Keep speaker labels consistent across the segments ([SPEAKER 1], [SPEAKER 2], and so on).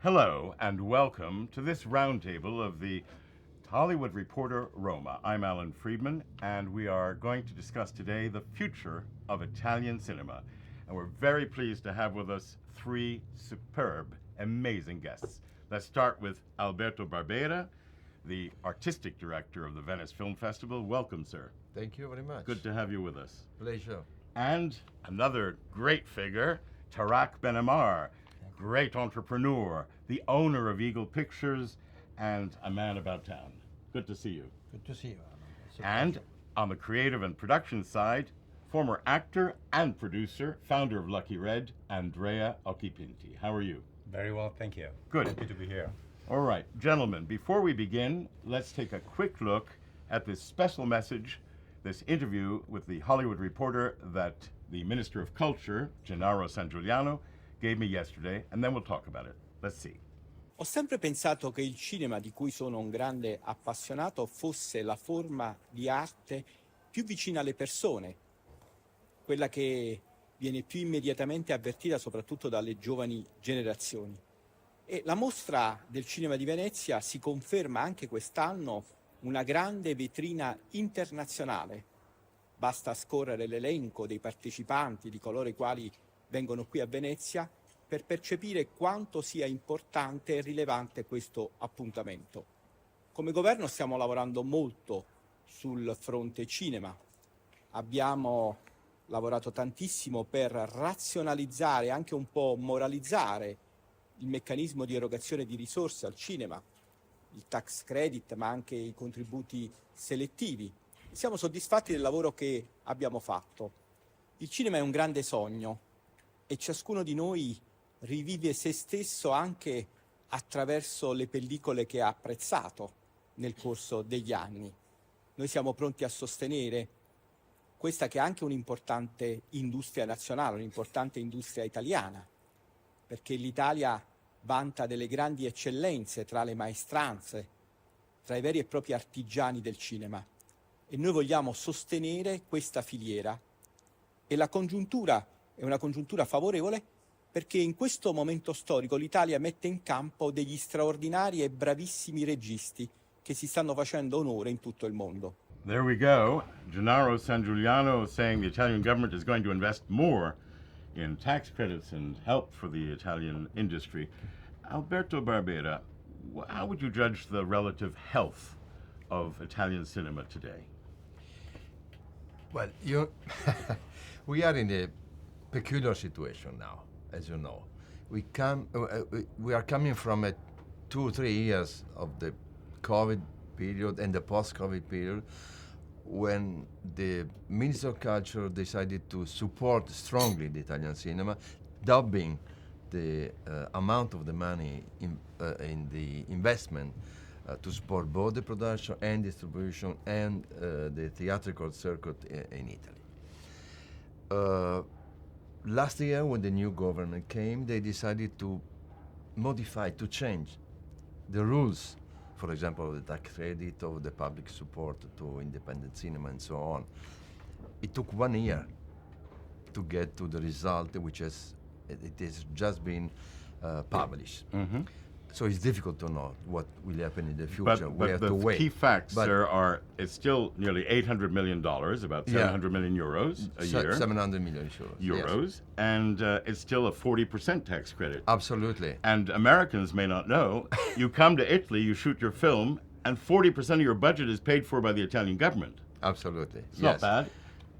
[SPEAKER 1] Hello and welcome to this roundtable of the Hollywood Reporter Roma. I'm Alan Friedman, and we are going to discuss today the future of Italian cinema. And we're very pleased to have with us three superb, amazing guests. Let's start with Alberto Barbera, the artistic director of the Venice Film Festival. Welcome, sir.
[SPEAKER 2] Thank you very much.
[SPEAKER 1] Good to have you with us.
[SPEAKER 2] Pleasure.
[SPEAKER 1] And another great figure, Tarak Ammar, great entrepreneur, the owner of Eagle Pictures, and a man about town. Good to see you.
[SPEAKER 3] Good to see you, Alan.
[SPEAKER 1] And on the creative and production side, former actor and producer, founder of Lucky Red, Andrea Occhipinti. How are you?
[SPEAKER 4] Very well, thank you.
[SPEAKER 1] Good.
[SPEAKER 4] Happy to be here.
[SPEAKER 1] All right, gentlemen, before we begin, let's take a quick look at this special message, this interview with the Hollywood Reporter that the Minister of Culture, Gennaro San Giuliano, gave me yesterday, and then we'll talk about it. Let's see.
[SPEAKER 5] Ho sempre pensato che il cinema, di cui sono un grande appassionato, fosse la forma di arte più vicina alle persone, quella che viene più immediatamente avvertita soprattutto dalle giovani generazioni. E la mostra del cinema di Venezia si conferma anche quest'anno una grande vetrina internazionale. Basta scorrere l'elenco dei partecipanti, di coloro i quali vengono qui a Venezia, per percepire quanto sia importante e rilevante questo appuntamento. Come governo stiamo lavorando molto sul fronte cinema. Abbiamo lavorato tantissimo per razionalizzare e anche un po' moralizzare il meccanismo di erogazione di risorse al cinema, il tax credit, ma anche i contributi selettivi. Siamo soddisfatti del lavoro che abbiamo fatto. Il cinema è un grande sogno e ciascuno di noi rivive se stesso anche attraverso le pellicole che ha apprezzato nel corso degli anni. Noi siamo pronti a sostenere questa che è anche un'importante industria nazionale, un'importante industria italiana, perché l'Italia vanta delle grandi eccellenze tra le maestranze, tra i veri e propri artigiani del cinema. E noi vogliamo sostenere questa filiera. E la congiuntura è una congiuntura favorevole perché in questo momento storico l'Italia mette in campo degli straordinari e bravissimi registi che si stanno facendo onore in tutto il mondo.
[SPEAKER 1] There we go. Gennaro San Giuliano saying the Italian government is going to invest more in tax credits and help for the Italian industry. Alberto Barbera, how would you judge the relative health of Italian cinema today?
[SPEAKER 2] Well, we are in a peculiar situation now, as you know. We are coming from a 2 or 3 years of the COVID period and the post-COVID period when the Minister of Culture decided to support strongly the Italian cinema, doubling the amount of the money in the investment to support both the production and distribution and the theatrical circuit in Italy. Last year, when the new government came, they decided to modify, to change the rules, for example, of the tax credit, of the public support to independent cinema, and so on. It took 1 year to get to the result, which has just been published.
[SPEAKER 1] Mm-hmm.
[SPEAKER 2] So it's difficult to know what will happen in the future.
[SPEAKER 1] But
[SPEAKER 2] we have to
[SPEAKER 1] the
[SPEAKER 2] wait.
[SPEAKER 1] key facts there are, it's still nearly $800 million, about 700 million euros a year.
[SPEAKER 2] 700 million euros.
[SPEAKER 1] Yes. And it's still a 40% tax credit.
[SPEAKER 2] Absolutely.
[SPEAKER 1] And Americans may not know, you come to Italy, you shoot your film, and 40% of your budget is paid for by the Italian government.
[SPEAKER 2] Absolutely.
[SPEAKER 1] It's not bad.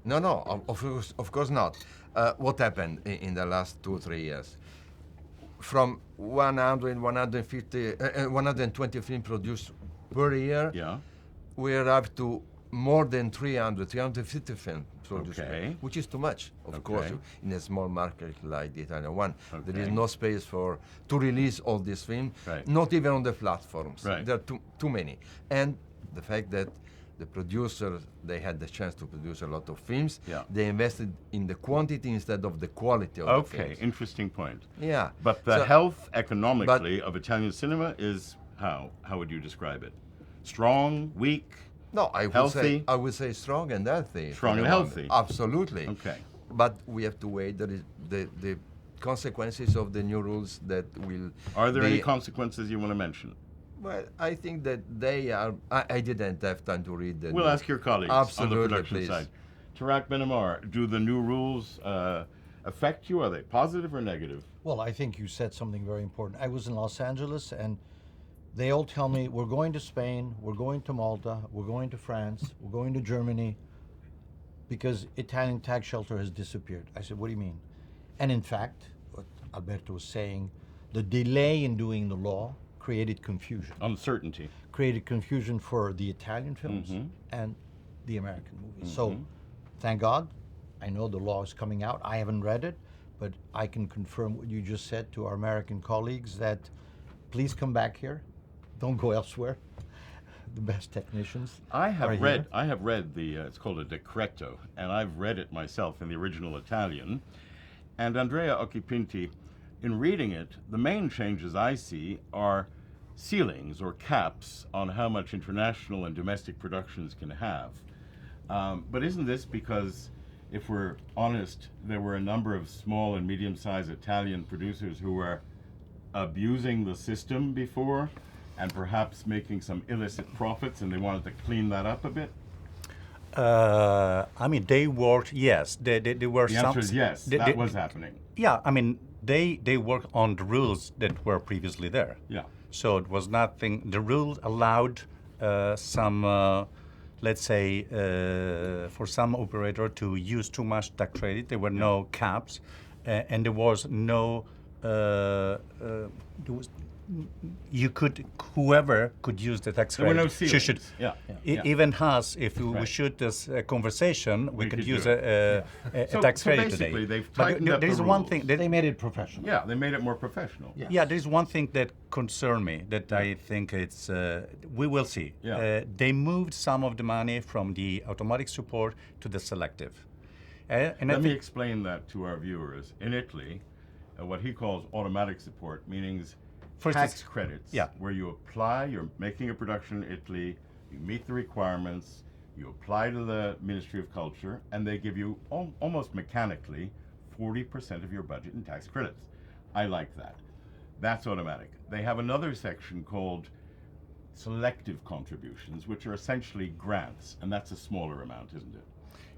[SPEAKER 2] No, of course not. What happened in the last 2 or 3 years? From 100, 150, 120 films produced per year,
[SPEAKER 1] Yeah.
[SPEAKER 2] we are up to more than 350 films produced,
[SPEAKER 1] Okay.
[SPEAKER 2] which is too much, of
[SPEAKER 1] Okay.
[SPEAKER 2] course, in a small market like the Italian one. There is
[SPEAKER 1] Okay.
[SPEAKER 2] no space to release all these films,
[SPEAKER 1] Right.
[SPEAKER 2] not even on the platforms.
[SPEAKER 1] Right.
[SPEAKER 2] There are too many. And the fact that the producers, they had the chance to produce a lot of films.
[SPEAKER 1] Yeah.
[SPEAKER 2] They invested in the quantity instead of the quality of the
[SPEAKER 1] Okay,
[SPEAKER 2] films.
[SPEAKER 1] interesting point.
[SPEAKER 2] Yeah.
[SPEAKER 1] But the
[SPEAKER 2] So-
[SPEAKER 1] health economically of Italian cinema is how? How would you describe it? Strong, weak?
[SPEAKER 2] No, I
[SPEAKER 1] Healthy?
[SPEAKER 2] would say strong and healthy.
[SPEAKER 1] Strong and
[SPEAKER 2] for the
[SPEAKER 1] healthy.
[SPEAKER 2] moment. Absolutely.
[SPEAKER 1] Okay.
[SPEAKER 2] But we have to wait. There is the consequences of the new rules that will.
[SPEAKER 1] Are there
[SPEAKER 2] be,
[SPEAKER 1] any consequences you want to mention?
[SPEAKER 2] Well, I think that they are. I didn't have time to read the.
[SPEAKER 1] We'll ask your colleagues on the
[SPEAKER 2] Absolutely,
[SPEAKER 1] production
[SPEAKER 2] please.
[SPEAKER 1] side. Tarak Ben Ammar, do the new rules affect you? Are they positive or negative?
[SPEAKER 3] Well, I think you said something very important. I was in Los Angeles, and they all tell me, we're going to Spain, we're going to Malta, we're going to France, we're going to Germany, because Italian tax shelter has disappeared. I said, what do you mean? And in fact, what Alberto was saying, the delay in doing the law created confusion.
[SPEAKER 1] Uncertainty.
[SPEAKER 3] Created confusion for the Italian films and the American movies. So, thank God, I know the law is coming out. I haven't read it, but I can confirm what you just said to our American colleagues that please come back here. Don't go elsewhere. The best technicians.
[SPEAKER 1] I have
[SPEAKER 3] are
[SPEAKER 1] read.
[SPEAKER 3] here.
[SPEAKER 1] I have read the. It's called a decreto, and I've read it myself in the original Italian. And Andrea Occhipinti, in reading it, the main changes I see are ceilings or caps on how much international and domestic productions can have. But isn't this because, if we're honest, there were a number of small and medium-sized Italian producers who were abusing the system before and perhaps making some illicit profits, and they wanted to clean that up a bit?
[SPEAKER 4] I mean, they worked, yes. They were
[SPEAKER 1] The
[SPEAKER 4] some.
[SPEAKER 1] answer is yes, that was happening.
[SPEAKER 4] Yeah, I mean, they worked on the rules that were previously there.
[SPEAKER 1] Yeah.
[SPEAKER 4] So it was nothing. The rules allowed some, let's say, for some operator to use too much tax credit. There were no caps, and there was no. Whoever could use the tax
[SPEAKER 1] There were
[SPEAKER 4] credit.
[SPEAKER 1] no ceilings.
[SPEAKER 4] Should,
[SPEAKER 1] Yeah.
[SPEAKER 4] Even us, if we
[SPEAKER 1] Right.
[SPEAKER 4] shoot this conversation, we could
[SPEAKER 1] could
[SPEAKER 4] use
[SPEAKER 1] do
[SPEAKER 4] a
[SPEAKER 1] So-
[SPEAKER 4] tax
[SPEAKER 1] so
[SPEAKER 4] credit
[SPEAKER 1] basically
[SPEAKER 4] today.
[SPEAKER 1] they've
[SPEAKER 4] But
[SPEAKER 1] tightened up
[SPEAKER 4] there
[SPEAKER 1] the
[SPEAKER 4] is one
[SPEAKER 1] rules.
[SPEAKER 4] thing
[SPEAKER 3] They made it professional.
[SPEAKER 1] Yeah, they made it more professional.
[SPEAKER 3] Yeah.
[SPEAKER 4] yeah, there is one thing that concerns me that I think it's we will see.
[SPEAKER 1] Yeah.
[SPEAKER 4] They moved some of the money from the automatic support to the selective. And I
[SPEAKER 1] Let me
[SPEAKER 4] think
[SPEAKER 1] explain that to our viewers. In Italy, what he calls automatic support means
[SPEAKER 4] First
[SPEAKER 1] tax
[SPEAKER 4] it's-
[SPEAKER 1] credits,
[SPEAKER 4] yeah.
[SPEAKER 1] where you apply, you're making a production in Italy, you meet the requirements, you apply to the Ministry of Culture, and they give you almost mechanically 40% of your budget in tax credits. I like that. That's automatic. They have another section called selective contributions, which are essentially grants, and that's a smaller amount, isn't it?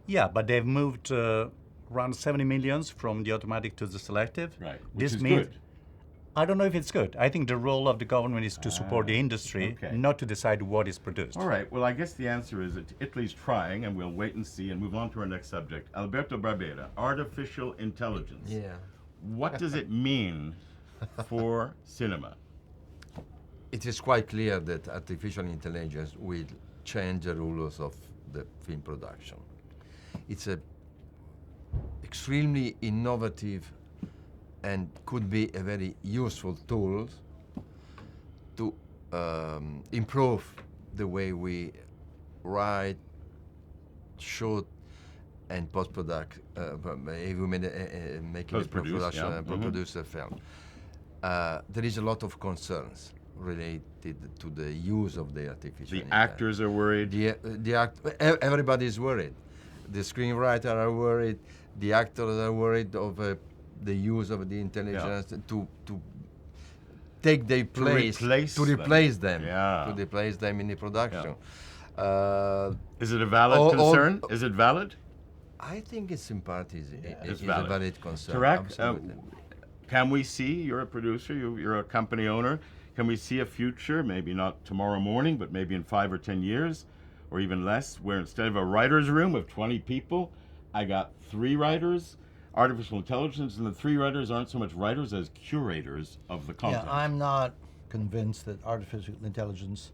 [SPEAKER 4] yeah, but they've moved around 70 millions from the automatic to the selective.
[SPEAKER 1] Right, which
[SPEAKER 4] This
[SPEAKER 1] is
[SPEAKER 4] means
[SPEAKER 1] good.
[SPEAKER 4] I don't know if it's good. I think the role of the government is to support the industry,
[SPEAKER 1] okay.
[SPEAKER 4] not to decide what is produced.
[SPEAKER 1] All right. Well, I guess the answer is that Italy's trying, and we'll wait and see and move on to our next subject. Alberto Barbera, artificial intelligence.
[SPEAKER 2] Yeah.
[SPEAKER 1] What does it mean for cinema?
[SPEAKER 2] It is quite clear that artificial intelligence will change the rules of the film production. It's a extremely innovative and could be a very useful tool to improve the way we write, shoot, and post-product, making a
[SPEAKER 1] Post-produce,
[SPEAKER 2] production
[SPEAKER 1] yeah.
[SPEAKER 2] and produce a film. There is a lot of concerns related to the use of the artificial
[SPEAKER 1] The
[SPEAKER 2] intelligence.
[SPEAKER 1] actors are worried.
[SPEAKER 2] Everybody is worried. The screenwriters are worried. The actors are worried of the use of the intelligence to take their place,
[SPEAKER 1] replace them.
[SPEAKER 2] them,
[SPEAKER 1] Yeah.
[SPEAKER 2] to replace them in the production.
[SPEAKER 1] Is it a valid
[SPEAKER 2] Or-
[SPEAKER 1] concern? Is it valid?
[SPEAKER 2] I think it's in part is
[SPEAKER 1] It's
[SPEAKER 2] a
[SPEAKER 1] valid.
[SPEAKER 2] valid concern.
[SPEAKER 1] Tarak,
[SPEAKER 2] absolutely.
[SPEAKER 1] can we see, you're a producer, you're a company owner, can we see a future, maybe not tomorrow morning, but maybe in 5 or 10 years, or even less, where instead of a writer's room of 20 people, I got 3 writers, artificial intelligence, and the 3 writers aren't so much writers as curators of the content?
[SPEAKER 3] Yeah, I'm not convinced that artificial intelligence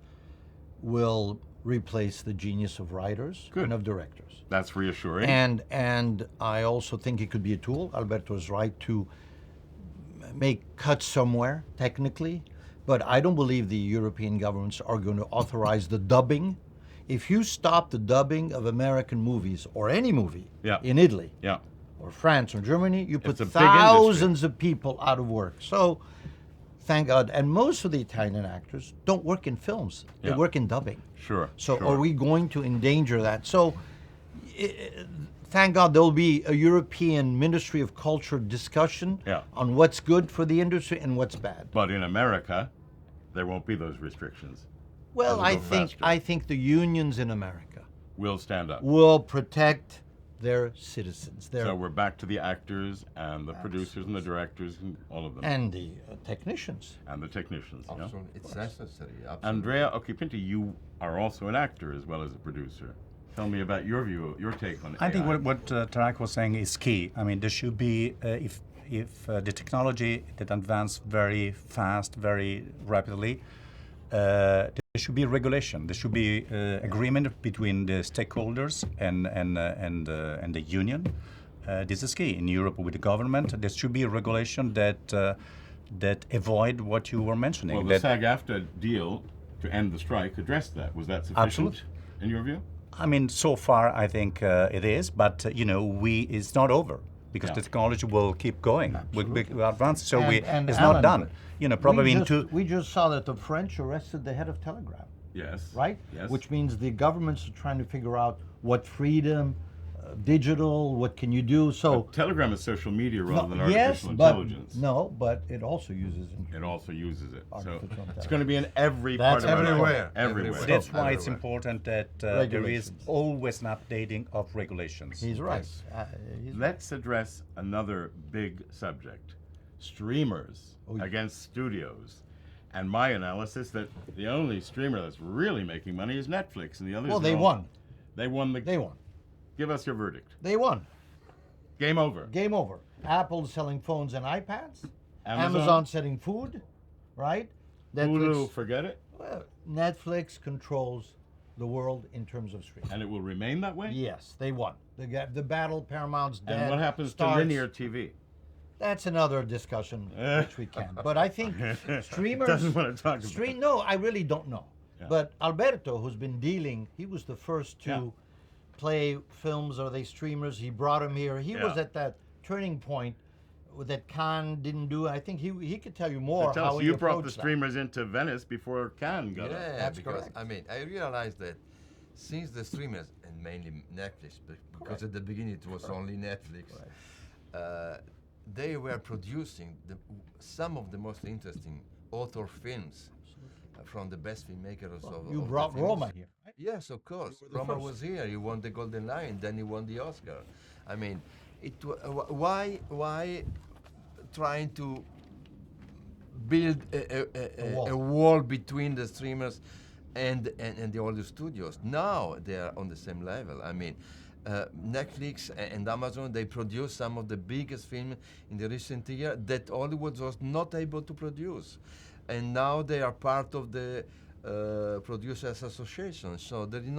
[SPEAKER 3] will replace the genius of writers
[SPEAKER 1] Good.
[SPEAKER 3] and of directors.
[SPEAKER 1] That's reassuring.
[SPEAKER 3] And I also think it could be a tool. Alberto is right to make cuts somewhere, technically, but I don't believe the European governments are going to authorize the dubbing. If you stop the dubbing of American movies, or any movie,
[SPEAKER 1] Yeah.
[SPEAKER 3] in Italy,
[SPEAKER 1] yeah.
[SPEAKER 3] or France or Germany, you put
[SPEAKER 1] It's a big
[SPEAKER 3] thousands of people out of work. So, thank God. And most of the Italian actors don't work in films. They
[SPEAKER 1] Yeah.
[SPEAKER 3] work in dubbing.
[SPEAKER 1] Sure.
[SPEAKER 3] So
[SPEAKER 1] sure.
[SPEAKER 3] are we going to endanger that? So thank God there'll be a European Ministry of Culture discussion
[SPEAKER 1] Yeah.
[SPEAKER 3] on what's good for the industry and what's bad.
[SPEAKER 1] But in America, there won't be those restrictions.
[SPEAKER 3] Well,
[SPEAKER 1] It'll go faster.
[SPEAKER 3] I think the unions in America
[SPEAKER 1] We'll stand up.
[SPEAKER 3] will protect their citizens,
[SPEAKER 1] So we're back to the actors and the producers and the directors and all of them.
[SPEAKER 3] and the technicians.
[SPEAKER 1] And the technicians. Yeah?
[SPEAKER 2] Absolutely. It's necessary. Absolutely.
[SPEAKER 1] Andrea Occhipinti, you are also an actor as well as a producer. Tell me about your view, your take on
[SPEAKER 4] I think
[SPEAKER 1] AI.
[SPEAKER 4] what Tarak was saying is key. I mean, there should be, if the technology that advances very fast, very rapidly, there should be regulation. There should be agreement between the stakeholders and the union. This is key. In Europe with the government, there should be a regulation that avoid what you were mentioning.
[SPEAKER 1] Well, the SAG-AFTRA deal to end the strike addressed that. Was that sufficient
[SPEAKER 4] Absolutely.
[SPEAKER 1] in your view?
[SPEAKER 4] I mean, so far I think it is, but it's not over because
[SPEAKER 1] Yeah.
[SPEAKER 4] the technology will keep going. We advance, so
[SPEAKER 3] And
[SPEAKER 4] it's
[SPEAKER 3] Alan,
[SPEAKER 4] not done. Probably
[SPEAKER 3] we just saw that the French arrested the head of Telegram,
[SPEAKER 1] Yes.
[SPEAKER 3] right?
[SPEAKER 1] Yes.
[SPEAKER 3] Which means the governments are trying to figure out what freedom, digital, what can you do. So
[SPEAKER 1] Telegram is social media rather than
[SPEAKER 3] yes,
[SPEAKER 1] artificial
[SPEAKER 3] but
[SPEAKER 1] intelligence.
[SPEAKER 3] no, but it also uses
[SPEAKER 1] It also uses it. So
[SPEAKER 3] Artificial
[SPEAKER 1] it's
[SPEAKER 3] intelligence.
[SPEAKER 1] going to be in every
[SPEAKER 3] That's
[SPEAKER 1] part of our life.
[SPEAKER 2] everywhere.
[SPEAKER 1] Everywhere.
[SPEAKER 2] Everywhere.
[SPEAKER 4] That's why it's
[SPEAKER 2] Everywhere.
[SPEAKER 4] important that there is
[SPEAKER 3] Regulations.
[SPEAKER 4] always an updating of regulations.
[SPEAKER 3] He's right.
[SPEAKER 1] Yes.
[SPEAKER 3] He's
[SPEAKER 1] Let's address another big subject: streamers
[SPEAKER 3] Oh, yeah.
[SPEAKER 1] against studios. And my analysis that the only streamer that's really making money is Netflix, and the others.
[SPEAKER 3] well,
[SPEAKER 1] are
[SPEAKER 3] they
[SPEAKER 1] all-
[SPEAKER 3] won.
[SPEAKER 1] They won the.
[SPEAKER 3] They won.
[SPEAKER 1] Give us your verdict.
[SPEAKER 3] They won.
[SPEAKER 1] Game over.
[SPEAKER 3] Game over. Apple's selling phones and iPads.
[SPEAKER 1] Amazon?
[SPEAKER 3] Amazon selling food, right?
[SPEAKER 1] Hulu, forget it,
[SPEAKER 3] Well, Netflix controls the world in terms of streaming.
[SPEAKER 1] and it will remain that way.
[SPEAKER 3] Yes, they won. The battle, Paramount's dead.
[SPEAKER 1] And what happens
[SPEAKER 3] starts.
[SPEAKER 1] to linear TV?
[SPEAKER 3] That's another discussion which we can. But I think streamers
[SPEAKER 1] Doesn't want to talk about.
[SPEAKER 3] No, I really don't know.
[SPEAKER 1] Yeah.
[SPEAKER 3] But Alberto, who's been dealing, he was the first to
[SPEAKER 1] Yeah.
[SPEAKER 3] play films. Are they streamers? He brought him here. He was
[SPEAKER 1] Yeah.
[SPEAKER 3] at that turning point that Cannes didn't do. I think he could tell you more
[SPEAKER 1] So tell
[SPEAKER 3] how
[SPEAKER 1] us,
[SPEAKER 3] he
[SPEAKER 1] you brought the
[SPEAKER 3] approached that.
[SPEAKER 1] streamers into Venice before Cannes got up.
[SPEAKER 2] Yeah,
[SPEAKER 3] That's
[SPEAKER 2] because
[SPEAKER 3] correct.
[SPEAKER 2] I mean, I realized that since the streamers and mainly Netflix, because at the beginning it was only Netflix, they were producing some of the most interesting author films from the best filmmakers of.
[SPEAKER 3] You
[SPEAKER 2] of
[SPEAKER 3] brought
[SPEAKER 2] the films.
[SPEAKER 3] Roma here. Right?
[SPEAKER 2] Yes, of course.
[SPEAKER 3] You were the
[SPEAKER 2] Roma
[SPEAKER 3] first.
[SPEAKER 2] was here. He won the Golden Lion, then he won the Oscar. I mean, why trying to build a wall between the streamers and the older studios? Now they are on the same level. I mean, Netflix and Amazon, they produce some of the biggest films in the recent year that Hollywood was not able to produce. And now they are part of the Producers Association. So there is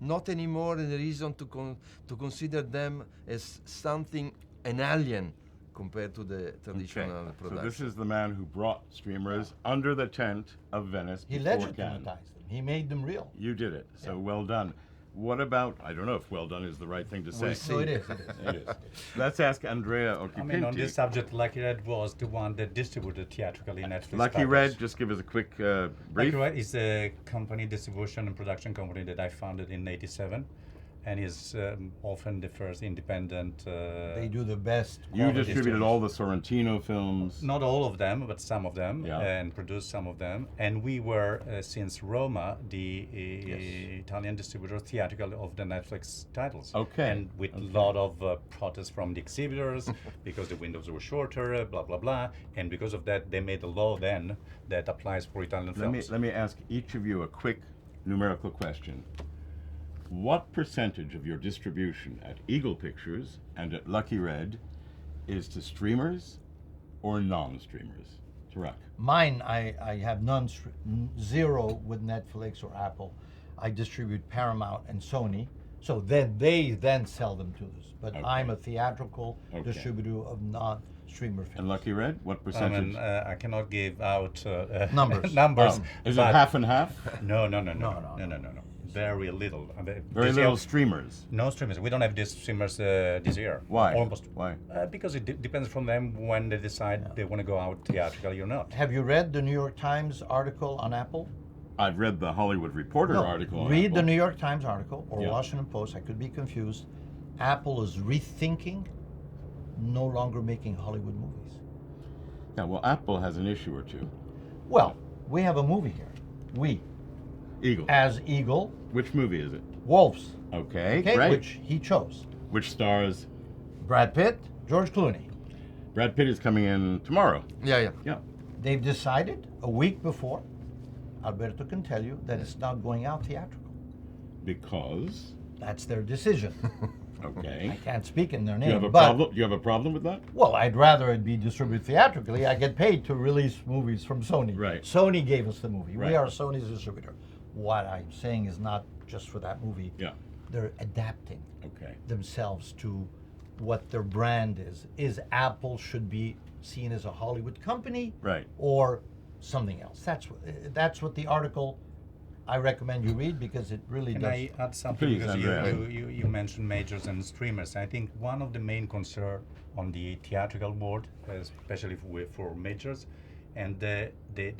[SPEAKER 2] not anymore any reason to consider them as something, an alien, compared to the traditional
[SPEAKER 1] Okay. So
[SPEAKER 2] production.
[SPEAKER 1] this is the man who brought streamers under the tent of Venice
[SPEAKER 3] He
[SPEAKER 1] before
[SPEAKER 3] legitimatized
[SPEAKER 1] Cannes.
[SPEAKER 3] them. He made them real.
[SPEAKER 1] You did it. So well done. What about? I don't know if well done is the right thing to say.
[SPEAKER 3] No, it is. It is.
[SPEAKER 1] It is. Let's ask Andrea Occhipinti.
[SPEAKER 4] I mean, on this subject, Lucky Red was the one that distributed theatrically Netflix.
[SPEAKER 1] Lucky
[SPEAKER 4] titles.
[SPEAKER 1] Red, just give us a quick
[SPEAKER 4] Lucky
[SPEAKER 1] brief.
[SPEAKER 4] Red is a company, distribution and production company that I founded in '87, and is often the first independent.
[SPEAKER 3] They do the best.
[SPEAKER 1] You
[SPEAKER 3] quality
[SPEAKER 1] distributed
[SPEAKER 3] stuff.
[SPEAKER 1] all the Sorrentino films.
[SPEAKER 4] Not all of them, but some of them,
[SPEAKER 1] Yeah.
[SPEAKER 4] and produced some of them. And we were, since Roma, the Italian distributor theatrical of the Netflix titles.
[SPEAKER 1] Okay.
[SPEAKER 4] And with a lot of protests from the exhibitors because the windows were shorter, blah, blah, blah. And because of that, they made a law then that applies for Italian films.
[SPEAKER 1] Let me ask each of you a quick numerical question. What percentage of your distribution at Eagle Pictures and at Lucky Red is to streamers or non-streamers? Tarak.
[SPEAKER 3] Mine, I have zero with Netflix or Apple. I distribute Paramount and Sony. So then they sell them to us. But
[SPEAKER 1] Okay.
[SPEAKER 3] I'm a theatrical
[SPEAKER 1] Okay.
[SPEAKER 3] distributor of non-streamer films.
[SPEAKER 1] And Lucky Red, what
[SPEAKER 4] I
[SPEAKER 1] percentage?
[SPEAKER 4] mean, I cannot give out
[SPEAKER 3] Numbers.
[SPEAKER 4] numbers.
[SPEAKER 1] Is it
[SPEAKER 4] but-
[SPEAKER 1] half and half?
[SPEAKER 4] No.
[SPEAKER 3] No.
[SPEAKER 4] Very little.
[SPEAKER 1] Very
[SPEAKER 4] This
[SPEAKER 1] little
[SPEAKER 4] year-
[SPEAKER 1] streamers.
[SPEAKER 4] No streamers. We don't have these streamers this year.
[SPEAKER 1] Why?
[SPEAKER 4] Almost.
[SPEAKER 1] Why?
[SPEAKER 4] Because it depends from them when they decide they want to go out theatrically or not.
[SPEAKER 3] Have you read the New York Times article on Apple?
[SPEAKER 1] I've read the Hollywood Reporter article. on
[SPEAKER 3] Read
[SPEAKER 1] Apple.
[SPEAKER 3] the New York Times article or
[SPEAKER 1] Yeah.
[SPEAKER 3] Washington Post. I could be confused. Apple is rethinking no longer making Hollywood movies.
[SPEAKER 1] Yeah, well, Apple has an issue or two.
[SPEAKER 3] Well, we have a movie here. We,
[SPEAKER 1] Eagle.
[SPEAKER 3] as Eagle,
[SPEAKER 1] Which movie is it?
[SPEAKER 3] Wolves,
[SPEAKER 1] Okay,
[SPEAKER 3] okay,
[SPEAKER 1] great.
[SPEAKER 3] which he chose.
[SPEAKER 1] Which stars?
[SPEAKER 3] Brad Pitt, George Clooney.
[SPEAKER 1] Brad Pitt is coming in tomorrow.
[SPEAKER 2] Yeah.
[SPEAKER 1] Yeah.
[SPEAKER 3] They've decided a week before, Alberto can tell you, that it's not going out theatrical.
[SPEAKER 1] Because?
[SPEAKER 3] That's their decision. I
[SPEAKER 1] Okay.
[SPEAKER 3] can't speak in their
[SPEAKER 1] Do you
[SPEAKER 3] name,
[SPEAKER 1] have a
[SPEAKER 3] but
[SPEAKER 1] problem? Do you have a problem with that?
[SPEAKER 3] well, I'd rather it be distributed theatrically. I get paid to release movies from Sony.
[SPEAKER 1] Right.
[SPEAKER 3] Sony gave us the movie.
[SPEAKER 1] Right.
[SPEAKER 3] We are Sony's distributor. What I'm saying is not just for that movie.
[SPEAKER 1] Yeah.
[SPEAKER 3] They're adapting
[SPEAKER 1] Okay.
[SPEAKER 3] themselves to what their brand is. Is Apple should be seen as a Hollywood company,
[SPEAKER 1] Right.
[SPEAKER 3] or something else? That's what the article I recommend you read, because it really
[SPEAKER 4] Can
[SPEAKER 3] does.
[SPEAKER 4] I add something?
[SPEAKER 1] Please,
[SPEAKER 4] Because
[SPEAKER 1] Andrea.
[SPEAKER 4] you mentioned majors and streamers. I think one of the main concern on the theatrical board, especially for majors, and the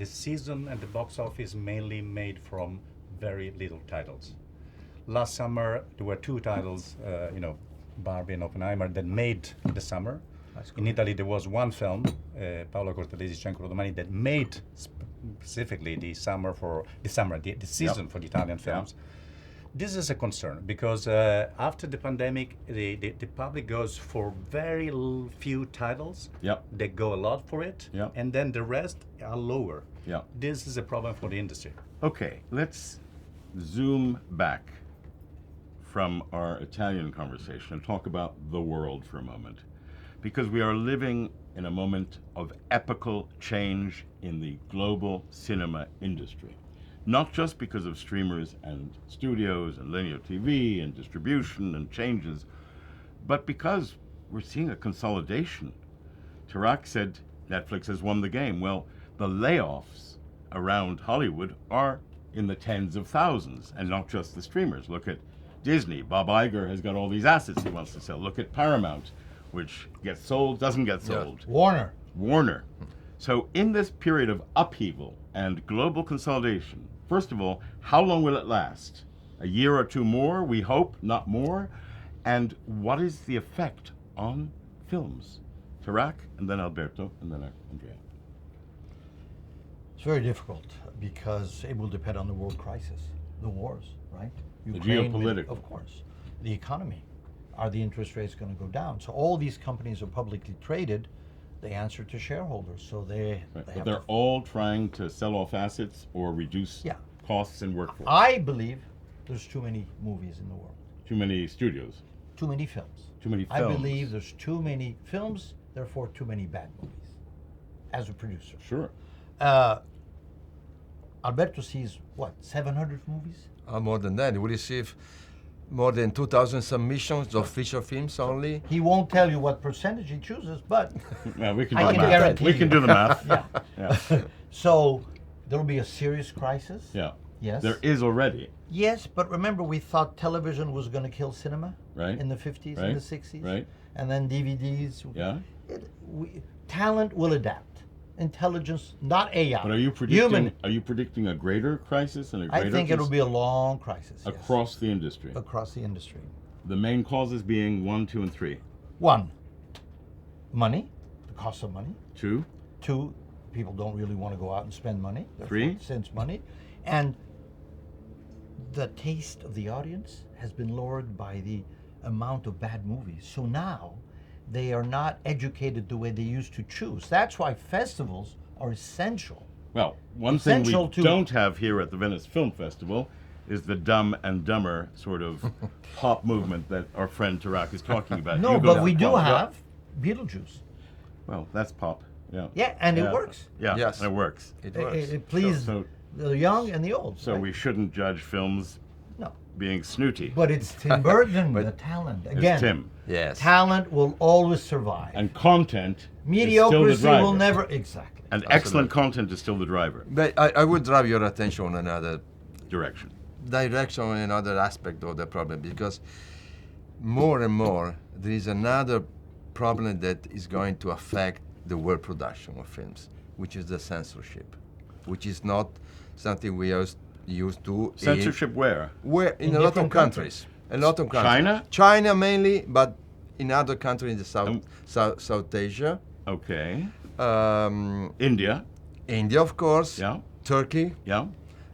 [SPEAKER 4] season and the box office mainly made from very little titles. Last summer there were two titles, Barbie and Oppenheimer, that made the summer. In Italy there was one film, Paolo Cortellesi Cencolo Domani, that made specifically the season for the Italian films. This is a concern because after the pandemic, the public goes for very few titles.
[SPEAKER 1] Yep.
[SPEAKER 4] They go a lot for it,
[SPEAKER 1] Yep.
[SPEAKER 4] and then the rest are lower.
[SPEAKER 1] Yeah.
[SPEAKER 4] This is a problem for the industry.
[SPEAKER 1] Okay, let's zoom back from our Italian conversation and talk about the world for a moment. Because we are living in a moment of epochal change in the global cinema industry. Not just because of streamers and studios and linear TV and distribution and changes, but because we're seeing a consolidation. Tarak said Netflix has won the game. Well, the layoffs around Hollywood are in the tens of thousands, and not just the streamers. Look at Disney. Bob Iger has got all these assets he wants to sell. Look at Paramount, which gets sold, doesn't get sold. Warner. So in this period of upheaval and global consolidation, first of all, how long will it last? A year or two more, we hope, not more? And what is the effect on films? Tarak, and then Alberto, and then Andrea.
[SPEAKER 3] It's very difficult because it will depend on the world crisis, the wars, right?
[SPEAKER 1] The
[SPEAKER 3] Ukraine,
[SPEAKER 1] geopolitical.
[SPEAKER 3] of course. The economy. Are the interest rates going to go down? So all these companies are publicly traded. They answer to shareholders, so they
[SPEAKER 1] Right. But
[SPEAKER 3] have
[SPEAKER 1] they're
[SPEAKER 3] to.
[SPEAKER 1] all trying to sell off assets or reduce
[SPEAKER 3] Yeah.
[SPEAKER 1] costs and workforce.
[SPEAKER 3] I believe there's too many movies in the world,
[SPEAKER 1] Too many studios.
[SPEAKER 3] too many films.
[SPEAKER 1] Too many
[SPEAKER 3] I
[SPEAKER 1] films.
[SPEAKER 3] believe there's too many films, therefore too many bad movies. As a producer,
[SPEAKER 1] Sure.
[SPEAKER 3] Alberto sees what, 700 movies?
[SPEAKER 2] More than that. We receive more than 2,000 submissions of feature films only.
[SPEAKER 3] He won't tell you what percentage he chooses, but
[SPEAKER 1] Yeah, we can
[SPEAKER 3] I
[SPEAKER 1] do the
[SPEAKER 3] can
[SPEAKER 1] math.
[SPEAKER 3] guarantee
[SPEAKER 1] We
[SPEAKER 3] you.
[SPEAKER 1] can do the math.
[SPEAKER 3] yeah.
[SPEAKER 1] Yeah.
[SPEAKER 3] So there'll be a serious crisis.
[SPEAKER 1] Yeah.
[SPEAKER 3] Yes.
[SPEAKER 1] There is already,
[SPEAKER 3] Yes, but remember we thought television was going to kill cinema
[SPEAKER 1] right?
[SPEAKER 3] in the 50s
[SPEAKER 1] Right.
[SPEAKER 3] and the 60s.
[SPEAKER 1] Right.
[SPEAKER 3] And then DVDs.
[SPEAKER 1] Yeah.
[SPEAKER 3] Talent will adapt. Intelligence, not AI.
[SPEAKER 1] But are you predicting?
[SPEAKER 3] Human.
[SPEAKER 1] Are you predicting a greater crisis and a greater?
[SPEAKER 3] I think it'll be a long crisis. yes.
[SPEAKER 1] across the industry.
[SPEAKER 3] Across the industry.
[SPEAKER 1] The main causes being 1, 2, and 3.
[SPEAKER 3] 1, money, the cost of money.
[SPEAKER 1] 2,
[SPEAKER 3] 2, people don't really want to go out and spend money. Therefore
[SPEAKER 1] 3,
[SPEAKER 3] it sends money. And the taste of the audience has been lowered by the amount of bad movies. So now they are not educated the way they used to choose. That's why festivals are essential.
[SPEAKER 1] well, one thing we
[SPEAKER 3] Essential to-
[SPEAKER 1] don't have here at the Venice Film Festival is the Dumb and Dumber sort of pop movement that our friend Tarak is talking about.
[SPEAKER 3] No,
[SPEAKER 1] You go
[SPEAKER 3] but we do
[SPEAKER 1] pop.
[SPEAKER 3] have Beetlejuice.
[SPEAKER 1] Well, that's pop. Yeah.
[SPEAKER 3] Yeah, and
[SPEAKER 1] Yeah.
[SPEAKER 3] it works.
[SPEAKER 1] Yeah.
[SPEAKER 2] Yes.
[SPEAKER 1] And it works.
[SPEAKER 2] It
[SPEAKER 3] It,
[SPEAKER 2] works.
[SPEAKER 3] it pleases
[SPEAKER 1] So-
[SPEAKER 3] the young and the old.
[SPEAKER 1] So
[SPEAKER 3] right?
[SPEAKER 1] we shouldn't judge films
[SPEAKER 3] No.
[SPEAKER 1] being snooty.
[SPEAKER 3] But it's Tim Burton, the talent.
[SPEAKER 1] It's
[SPEAKER 3] Again,
[SPEAKER 1] Tim.
[SPEAKER 2] Yes.
[SPEAKER 3] talent will always survive.
[SPEAKER 1] And content is still the
[SPEAKER 3] Mediocrity
[SPEAKER 1] driver.
[SPEAKER 3] will never. Exactly.
[SPEAKER 1] And excellent content is still the driver.
[SPEAKER 2] But I would drive your attention on another
[SPEAKER 1] Direction.
[SPEAKER 2] direction, another aspect of the problem, because more and more there is another problem that is going to affect the world production of films, which is the censorship, which is not something we used to
[SPEAKER 1] Censorship where?
[SPEAKER 2] in a lot of
[SPEAKER 3] different
[SPEAKER 2] countries. A lot of countries.
[SPEAKER 1] China?
[SPEAKER 2] China mainly, but in other countries in the South Asia.
[SPEAKER 1] Okay.
[SPEAKER 2] India,
[SPEAKER 1] India?
[SPEAKER 2] of course.
[SPEAKER 1] Yeah.
[SPEAKER 2] Turkey.
[SPEAKER 1] Yeah.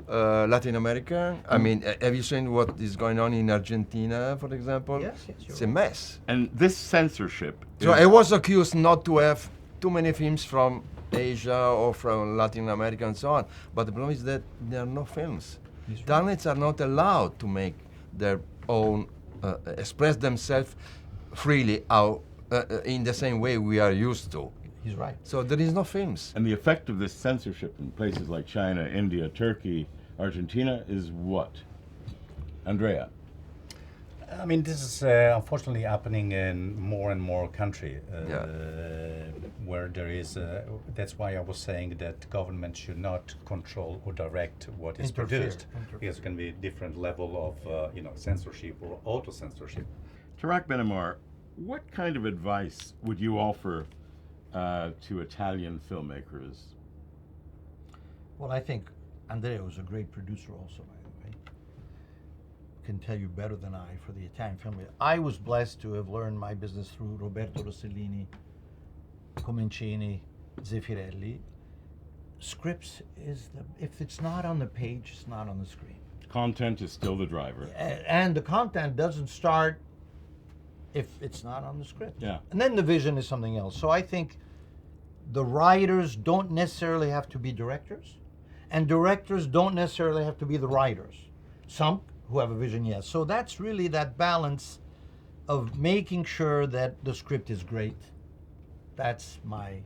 [SPEAKER 2] Latin America. I mean, have you seen what is going on in Argentina, for example?
[SPEAKER 3] Yes, yes, you're
[SPEAKER 2] It's a
[SPEAKER 3] right.
[SPEAKER 2] mess.
[SPEAKER 1] And this censorship.
[SPEAKER 2] So
[SPEAKER 1] is-
[SPEAKER 2] I was accused not to have too many films from Asia or from Latin America and so on. But the problem is that there are no films. Talents are not allowed to make their own, express themselves freely out, in the same way we are used to.
[SPEAKER 3] He's right.
[SPEAKER 2] So there is no films.
[SPEAKER 1] And the effect of this censorship in places like China, India, Turkey, Argentina is what? Andrea?
[SPEAKER 4] I mean, this is unfortunately happening in more and more country where there is. That's why I was saying that government should not control or direct what is produced, because it can be different level of censorship or auto censorship.
[SPEAKER 1] Tarak Ben Ammar, what kind of advice would you offer to Italian filmmakers?
[SPEAKER 3] Well, I think Andrea was a great producer also, by the way. Can tell you better than I for the Italian film. I was blessed to have learned my business through Roberto Rossellini, Comencini, Zeffirelli. Scripts is if it's not on the page, it's not on the screen.
[SPEAKER 1] Content is still the driver.
[SPEAKER 3] And the content doesn't start if it's not on the script.
[SPEAKER 1] Yeah.
[SPEAKER 3] And then the vision is something else. So I think the writers don't necessarily have to be directors, and directors don't necessarily have to be the writers. Some who have a vision, yes. So that's really that balance of making sure that the script is great. That's my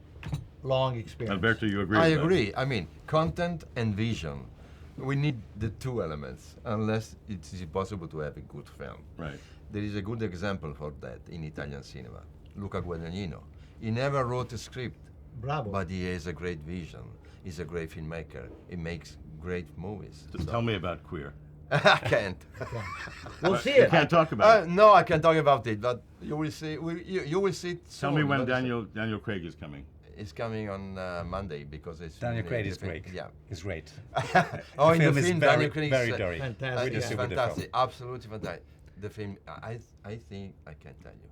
[SPEAKER 3] long experience.
[SPEAKER 1] Alberto, you agree
[SPEAKER 2] I
[SPEAKER 1] with that?
[SPEAKER 2] agree. I mean, content and vision. We need the two elements, unless it is impossible to have a good film.
[SPEAKER 1] Right.
[SPEAKER 2] There is a good example for that in Italian cinema. Luca Guadagnino. He never wrote a script,
[SPEAKER 3] Bravo.
[SPEAKER 2] but he has a great vision. He's a great filmmaker. He makes great movies.
[SPEAKER 1] Just tell me about Queer.
[SPEAKER 2] I can't.
[SPEAKER 3] We'll see
[SPEAKER 1] You
[SPEAKER 3] it.
[SPEAKER 1] can't talk about it.
[SPEAKER 2] No, I can't talk about it, but you will see. You will see it
[SPEAKER 1] Tell me
[SPEAKER 2] soon,
[SPEAKER 1] when
[SPEAKER 2] but
[SPEAKER 1] Daniel Craig is coming.
[SPEAKER 2] It's coming on Monday because it's
[SPEAKER 4] Daniel Craig is
[SPEAKER 2] the film-
[SPEAKER 4] great.
[SPEAKER 2] Yeah.
[SPEAKER 4] Is great.
[SPEAKER 2] Oh, in
[SPEAKER 4] film
[SPEAKER 2] the
[SPEAKER 4] is
[SPEAKER 2] film,
[SPEAKER 4] very,
[SPEAKER 2] Daniel Craig
[SPEAKER 4] very
[SPEAKER 2] is,
[SPEAKER 4] dirty.
[SPEAKER 3] Fantastic.
[SPEAKER 4] Really
[SPEAKER 3] Yeah.
[SPEAKER 4] super the
[SPEAKER 2] fantastic,
[SPEAKER 4] film.
[SPEAKER 2] absolutely fantastic. The film, I think I can tell you,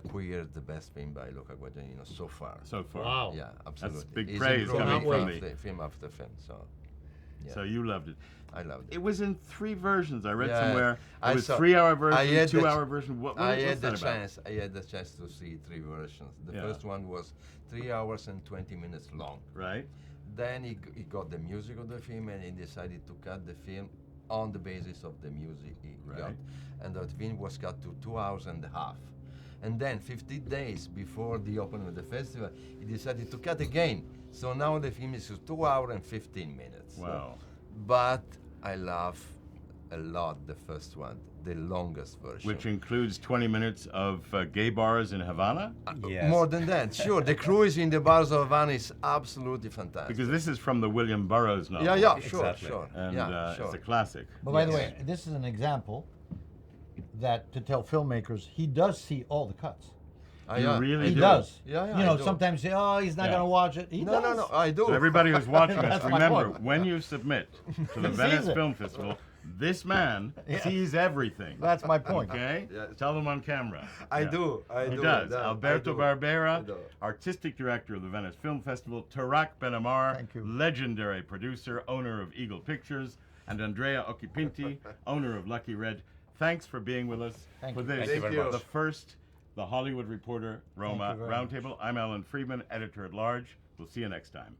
[SPEAKER 2] Queer, the best film by Luca Guadagnino so far.
[SPEAKER 1] So far.
[SPEAKER 3] Wow.
[SPEAKER 2] Yeah, absolutely.
[SPEAKER 1] big
[SPEAKER 2] He's
[SPEAKER 1] praise
[SPEAKER 2] improving
[SPEAKER 3] coming from
[SPEAKER 2] film
[SPEAKER 1] the-
[SPEAKER 2] film after film. So, yeah,
[SPEAKER 1] So you loved it.
[SPEAKER 2] I loved it.
[SPEAKER 1] It was in 3 versions. I read
[SPEAKER 2] Yeah,
[SPEAKER 1] somewhere.
[SPEAKER 2] I
[SPEAKER 1] It was
[SPEAKER 2] saw-
[SPEAKER 1] 3-hour version,
[SPEAKER 2] I had the
[SPEAKER 1] 2-hour version. What
[SPEAKER 2] I
[SPEAKER 1] what's
[SPEAKER 2] had the
[SPEAKER 1] that about?
[SPEAKER 2] chance. I had the chance to see 3 versions. The
[SPEAKER 1] Yeah.
[SPEAKER 2] first one was 3 hours and 20 minutes long.
[SPEAKER 1] Right?
[SPEAKER 2] Then he got the music of the film and he decided to cut the film on the basis of the music he got.
[SPEAKER 1] Right.
[SPEAKER 2] And the film was cut to 2 hours and a half. And then 50 days before the opening of the festival, he decided to cut again. So now the film is 2 hours and 15 minutes.
[SPEAKER 1] Wow.
[SPEAKER 2] But I love a lot the first one, the longest version.
[SPEAKER 1] Which includes 20 minutes of gay bars in Havana?
[SPEAKER 4] Yes.
[SPEAKER 2] More than that, sure. The cruise in the bars of Havana is absolutely fantastic.
[SPEAKER 1] Because this is from the William Burroughs novel.
[SPEAKER 2] yeah, sure,
[SPEAKER 4] Exactly.
[SPEAKER 2] sure.
[SPEAKER 1] And
[SPEAKER 2] yeah, sure.
[SPEAKER 1] it's a classic.
[SPEAKER 3] But by the
[SPEAKER 2] Yes.
[SPEAKER 3] way, this is an example that to tell filmmakers he does see all the cuts.
[SPEAKER 1] You really
[SPEAKER 3] He
[SPEAKER 1] do.
[SPEAKER 3] does.
[SPEAKER 2] Yeah,
[SPEAKER 3] You know,
[SPEAKER 2] I do.
[SPEAKER 3] sometimes you say, oh, he's not
[SPEAKER 1] Yeah.
[SPEAKER 3] going to watch it. He
[SPEAKER 2] No,
[SPEAKER 3] does.
[SPEAKER 2] no, no, I do.
[SPEAKER 1] So everybody who's watching us,
[SPEAKER 3] That's my
[SPEAKER 1] remember,
[SPEAKER 3] point.
[SPEAKER 1] when you submit to the
[SPEAKER 3] He
[SPEAKER 1] Venice
[SPEAKER 3] sees it.
[SPEAKER 1] Film Festival, this man
[SPEAKER 3] Yeah.
[SPEAKER 1] sees everything.
[SPEAKER 3] That's my point.
[SPEAKER 1] Okay?
[SPEAKER 2] Yeah.
[SPEAKER 1] Tell them on camera.
[SPEAKER 2] I
[SPEAKER 1] Yeah.
[SPEAKER 2] do.
[SPEAKER 1] He
[SPEAKER 2] do.
[SPEAKER 1] does.
[SPEAKER 2] that,
[SPEAKER 1] Alberto
[SPEAKER 2] I do.
[SPEAKER 1] Barbera,
[SPEAKER 2] I do.
[SPEAKER 1] artistic director of the Venice Film Festival, Tarak Ben Ammar,
[SPEAKER 3] Thank you.
[SPEAKER 1] legendary producer, owner of Eagle Pictures, and Andrea Occhipinti, owner of Lucky Red. Thanks for being with us
[SPEAKER 3] Thank
[SPEAKER 1] for
[SPEAKER 3] you.
[SPEAKER 1] this,
[SPEAKER 4] Thank you very
[SPEAKER 2] Thank you.
[SPEAKER 4] much.
[SPEAKER 1] the first, the Hollywood Reporter Roma
[SPEAKER 3] you very much.
[SPEAKER 1] Roundtable. I'm Alan Friedman, editor at large. We'll see you next time.